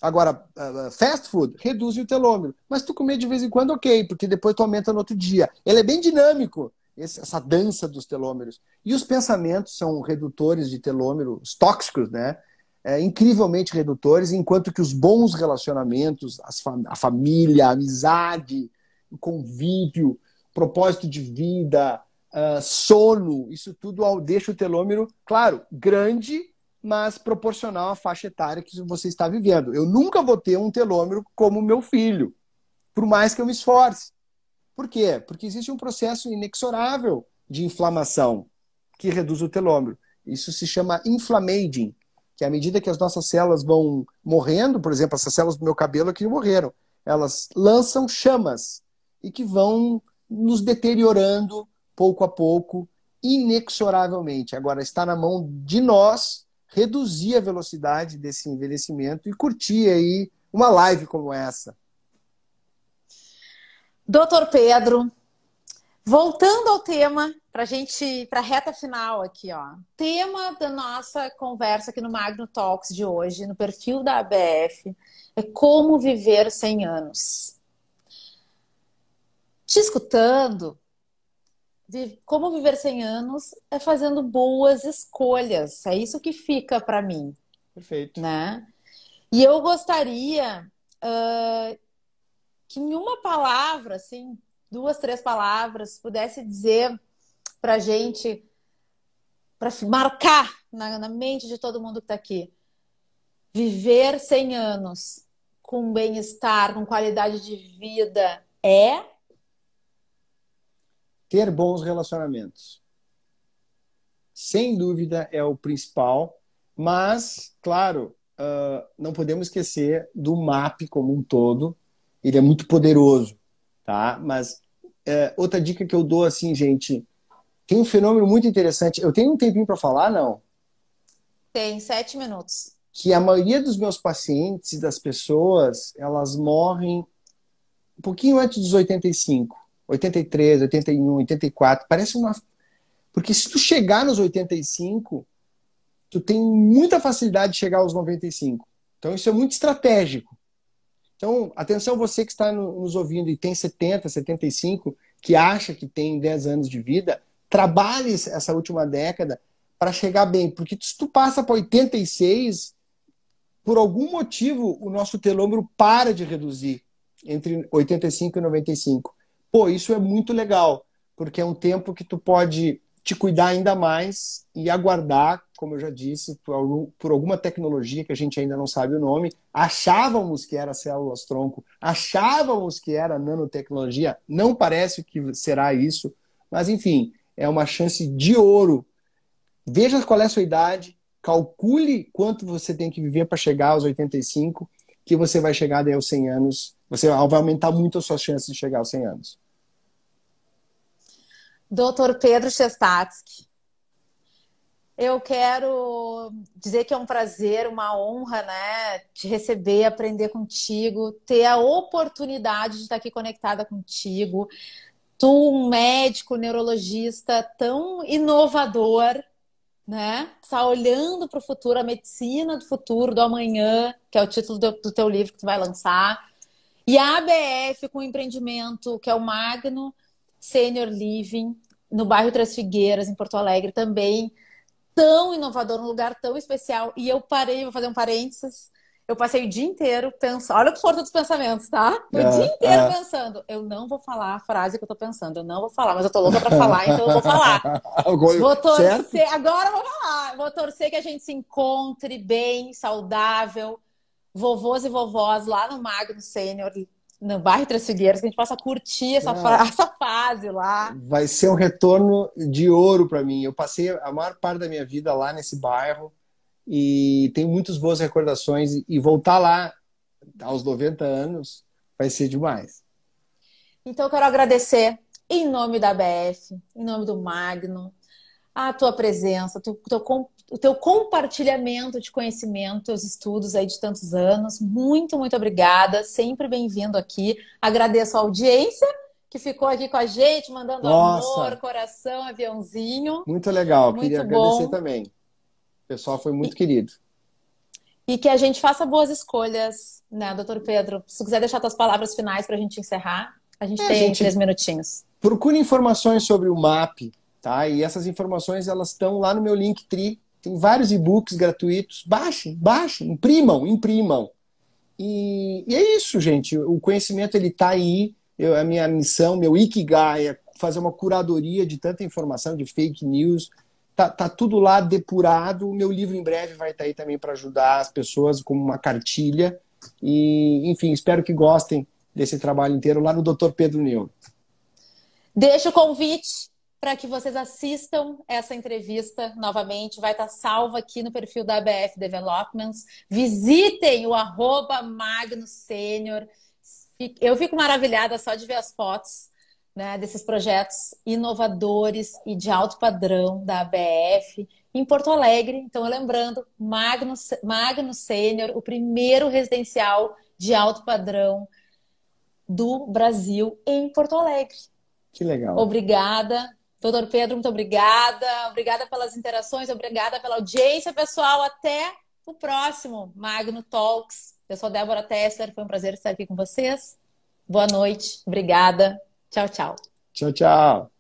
Agora, fast food, reduz o telômero. Mas tu comer de vez em quando, ok, porque depois tu aumenta no outro dia. Ele é bem dinâmico, essa dança dos telômeros. E os pensamentos são redutores de telômero, os tóxicos, né? Incrivelmente redutores, enquanto que os bons relacionamentos, a família, a amizade, o convívio, propósito de vida, sono, isso tudo deixa o telômero, claro, grande, mas proporcional à faixa etária que você está vivendo. Eu nunca vou ter um telômero como meu filho, por mais que eu me esforce. Por quê? Porque existe um processo inexorável de inflamação que reduz o telômero. Isso se chama inflammaging, que à medida que as nossas células vão morrendo, por exemplo, essas células do meu cabelo aqui morreram, elas lançam chamas e que vão nos deteriorando pouco a pouco, inexoravelmente. Agora, está na mão de nós reduzir a velocidade desse envelhecimento e curtir aí uma live como essa. Doutor Pedro, voltando ao tema, para a reta final aqui, ó. Tema da nossa conversa aqui no Magno Talks de hoje, no perfil da ABF, é como viver 100 anos. Te escutando, como viver 100 anos é fazendo boas escolhas. É isso que fica para mim. Perfeito. Né? E eu gostaria que em uma palavra, assim, 2, 3 palavras, pudesse dizer para a gente, para marcar na mente de todo mundo que está aqui. Viver 100 anos com bem-estar, com qualidade de vida ter bons relacionamentos. Sem dúvida é o principal, mas, claro, não podemos esquecer do MAP como um todo. Ele é muito poderoso, tá? Mas outra dica que eu dou assim, gente, tem um fenômeno muito interessante. Eu tenho um tempinho para falar, não? Tem 7 minutos. Que a maioria dos meus pacientes e das pessoas, elas morrem um pouquinho antes dos 85. 83, 81, 84, parece uma... Porque se tu chegar nos 85, tu tem muita facilidade de chegar aos 95. Então isso é muito estratégico. Então, atenção você que está nos ouvindo e tem 70, 75, que acha que tem 10 anos de vida, trabalhe essa última década para chegar bem. Porque se tu passa para 86, por algum motivo o nosso telômero para de reduzir entre 85 e 95. Pô, isso é muito legal, porque é um tempo que tu pode te cuidar ainda mais e aguardar, como eu já disse, por alguma tecnologia que a gente ainda não sabe o nome. Achávamos que era células-tronco, achávamos que era nanotecnologia, não parece que será isso, mas enfim, é uma chance de ouro. Veja qual é a sua idade, calcule quanto você tem que viver para chegar aos 85, que você vai chegar daí aos 100 anos. Você vai aumentar muito as suas chances de chegar aos 100 anos. Dr. Pedro Chestatsky, eu quero dizer que é um prazer, uma honra, né, te receber, aprender contigo, ter a oportunidade de estar aqui conectada contigo. Tu, um médico, neurologista tão inovador, né? Tá olhando para o futuro, a medicina do futuro, do amanhã, que é o título do teu livro que tu vai lançar. E a ABF com o empreendimento, que é o Magno, Senior Living, no bairro Três Figueiras, em Porto Alegre, também tão inovador, um lugar tão especial. E eu parei, vou fazer um parênteses. Eu passei o dia inteiro pensando. Olha que força dos pensamentos, tá? O dia Ah, inteiro pensando. Eu não vou falar a frase que eu tô pensando. Eu não vou falar, mas eu tô louca pra falar, então eu vou falar. Vou Certo? torcer. Agora eu vou falar. Vou torcer que a gente se encontre bem, saudável. Vovôs e vovós lá no Magno Sênior, no bairro Três Figueiras, que a gente possa curtir Ah, essa fase lá. vai ser um retorno de ouro para mim. Eu passei a maior parte da minha vida lá nesse bairro e tenho muitas boas recordações. E voltar lá aos 90 anos vai ser demais. Então, eu quero agradecer em nome da BF, em nome do Magno, a tua presença, o teu compartilhamento de conhecimento, teus estudos aí de tantos anos. Muito, muito obrigada. Sempre bem-vindo aqui. Agradeço a audiência que ficou aqui com a gente, mandando amor, Nossa, coração, aviãozinho. muito legal. Queria Muito agradecer bom. também. O pessoal foi muito querido. E que a gente faça boas escolhas, né, doutor Pedro? Se quiser deixar suas palavras finais para a gente encerrar, a gente A tem gente 3 minutinhos. procura informações sobre o MAP, tá? E essas informações elas estão lá no meu Linktree. Tem vários e-books gratuitos. Baixem, baixem, imprimam, imprimam. E é isso, gente. O conhecimento ele está aí. A minha missão, meu Ikigai é fazer uma curadoria de tanta informação, de fake news. Tá tudo lá depurado. O meu livro em breve vai estar aí também para ajudar as pessoas como uma cartilha. E, enfim, espero que gostem desse trabalho inteiro lá no Dr. Pedro Neuro. Deixo o convite para que vocês assistam essa entrevista novamente. Vai estar salva aqui no perfil da ABF Developments. Visitem o @MagnoSenior. Eu fico maravilhada só de ver as fotos, né, desses projetos inovadores e de alto padrão da ABF em Porto Alegre. Então, lembrando, Magno Sênior, o primeiro residencial de alto padrão do Brasil em Porto Alegre. Que legal. Obrigada. Doutor Pedro, muito obrigada. Obrigada pelas interações, obrigada pela audiência, pessoal. Até o próximo Magno Talks. Eu sou Débora Tessler, foi um prazer estar aqui com vocês. Boa noite, obrigada. Tchau, tchau. Tchau, tchau.